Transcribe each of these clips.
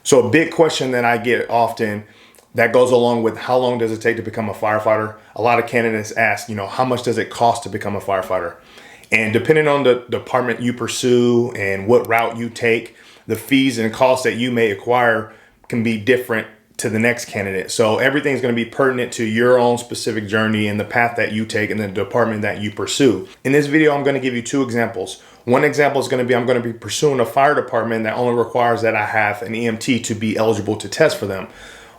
So a big question that I get often that goes along with how long does it take to become a firefighter? A lot of candidates ask, how much does it cost to become a firefighter? And depending on the department you pursue and what route you take, the fees and costs that you may acquire can be different to the next candidate. So everything's going to be pertinent to your own specific journey and the path that you take and the department that you pursue. In this video, I'm going to give you two examples. One example is going to be I'm going to be pursuing a fire department that only requires that I have an EMT to be eligible to test for them.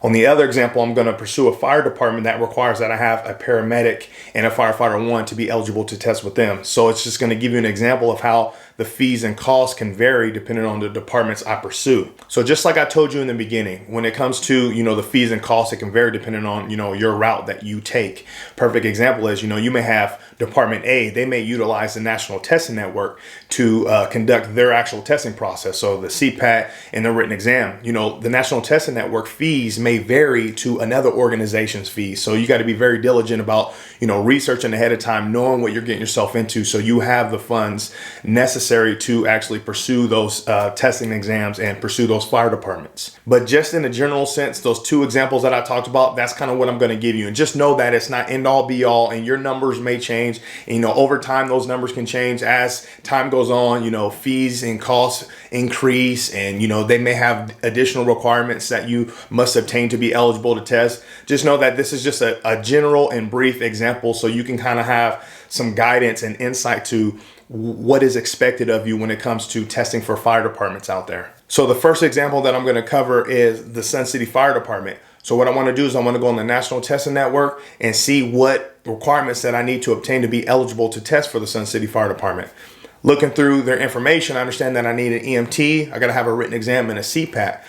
On the other example, I'm going to pursue a fire department that requires that I have a paramedic and a firefighter 1 to be eligible to test with them. So it's just going to give you an example of how the fees and costs can vary depending on the departments I pursue. So just like I told you in the beginning, when it comes to, the fees and costs, it can vary depending on, your route that you take. Perfect example is, you may have Department A, they may utilize the National Testing Network to conduct their actual testing process. So the CPAT and the written exam, the National Testing Network fees may vary to another organization's fees. So you got to be very diligent about, researching ahead of time, knowing what you're getting yourself into so you have the funds necessary to actually pursue those testing exams and pursue those fire departments. But just in a general sense, those two examples that I talked about, that's kind of what I'm going to give you. And just know that it's not end all be all, and your numbers may change. And, over time, those numbers can change as time goes on. Fees and costs increase, and, they may have additional requirements that you must obtain to be eligible to test. Just know that this is just a general and brief example so you can kind of have some guidance and insight to what is expected of you when it comes to testing for fire departments out there. So the first example that I'm going to cover is the Sun City Fire Department. So what I want to do is I want to go on the National Testing Network and see what requirements that I need to obtain to be eligible to test for the Sun City Fire Department. Looking through their information, I understand that I need an EMT. I got to have a written exam and a CPAT.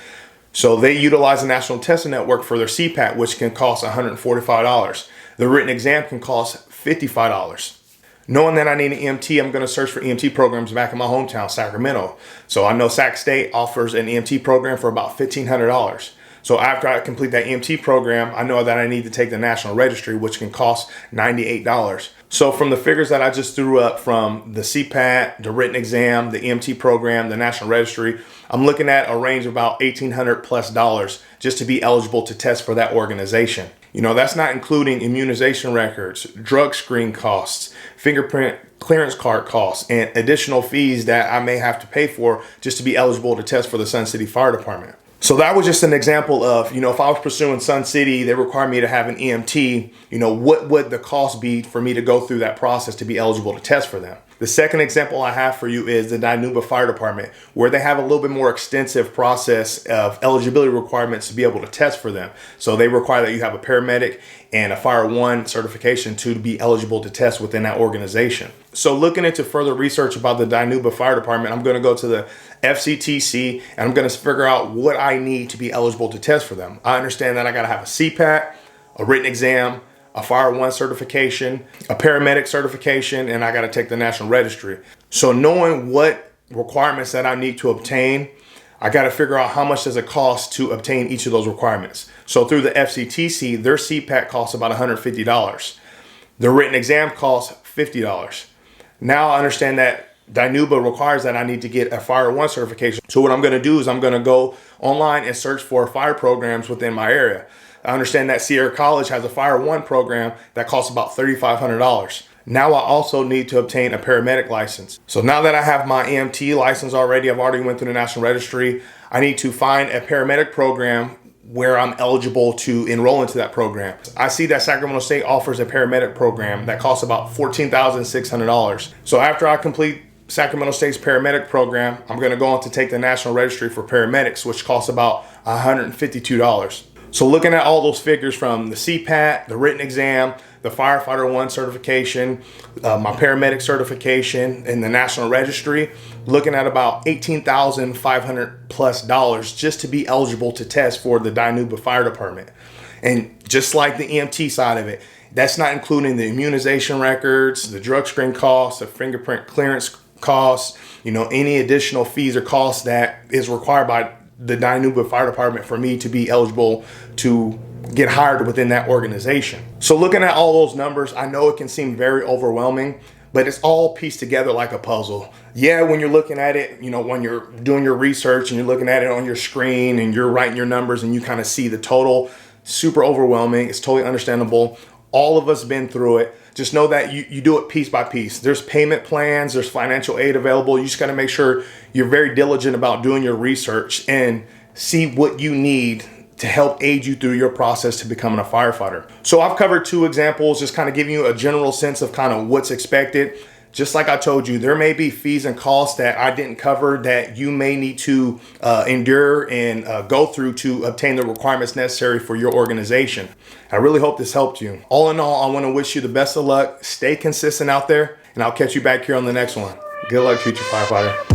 So they utilize the National Testing Network for their CPAT, which can cost $145. The written exam can cost $55. Knowing that I need an EMT, I'm going to search for EMT programs back in my hometown, Sacramento. So I know Sac State offers an EMT program for about $1,500. So after I complete that EMT program, I know that I need to take the National Registry, which can cost $98. So from the figures that I just threw up from the CPAT, the written exam, the EMT program, the National Registry, I'm looking at a range of about $1,800 plus just to be eligible to test for that organization. That's not including immunization records, drug screen costs, fingerprint clearance card costs, and additional fees that I may have to pay for just to be eligible to test for the Sun City Fire Department. So that was just an example of, if I was pursuing Sun City, they require me to have an EMT, what would the cost be for me to go through that process to be eligible to test for them? The second example I have for you is the Dinuba Fire Department, where they have a little bit more extensive process of eligibility requirements to be able to test for them. So they require that you have a paramedic and a Fire 1 certification to be eligible to test within that organization. So looking into further research about the Dinuba Fire Department, I'm going to go to the FCTC and I'm going to figure out what I need to be eligible to test for them. I understand that I got to have a CPAT, a written exam, a Fire 1 certification, a paramedic certification, and I got to take the National Registry. So knowing what requirements that I need to obtain, I got to figure out how much does it cost to obtain each of those requirements. So through the FCTC, their CPAT costs about $150. The written exam costs $50. Now I understand that Dinuba requires that I need to get a Fire 1 certification. So what I'm going to do is I'm going to go online and search for fire programs within my area. I understand that Sierra College has a Fire 1 program that costs about $3,500. Now I also need to obtain a paramedic license. So now that I have my EMT license already, I've already went through the National Registry, I need to find a paramedic program where I'm eligible to enroll into that program. I see that Sacramento State offers a paramedic program that costs about $14,600. So after I complete Sacramento State's paramedic program, I'm going to go on to take the National Registry for paramedics, which costs about $152. So looking at all those figures from the CPAT, the written exam, the Firefighter 1 certification, my paramedic certification, and the National Registry, looking at about $18,500 plus just to be eligible to test for the Dinuba Fire Department. And just like the EMT side of it, that's not including the immunization records, the drug screen costs, the fingerprint clearance costs, any additional fees or costs that is required by the Dinuba Fire Department for me to be eligible to get hired within that organization. So looking at all those numbers, I know it can seem very overwhelming, but it's all pieced together like a puzzle. Yeah, when you're looking at it, when you're doing your research and you're looking at it on your screen and you're writing your numbers and you kind of see the total, super overwhelming. It's totally understandable. All of us been through it. Just know that you do it piece by piece. There's payment plans, there's financial aid available. You just got to make sure you're very diligent about doing your research and see what you need to help aid you through your process to becoming a firefighter. So I've covered 2 examples, just kind of giving you a general sense of kind of what's expected. Just like I told you, there may be fees and costs that I didn't cover that you may need to endure and go through to obtain the requirements necessary for your organization. I really hope this helped you. All in all, I want to wish you the best of luck. Stay consistent out there, and I'll catch you back here on the next one. Good luck, future firefighter.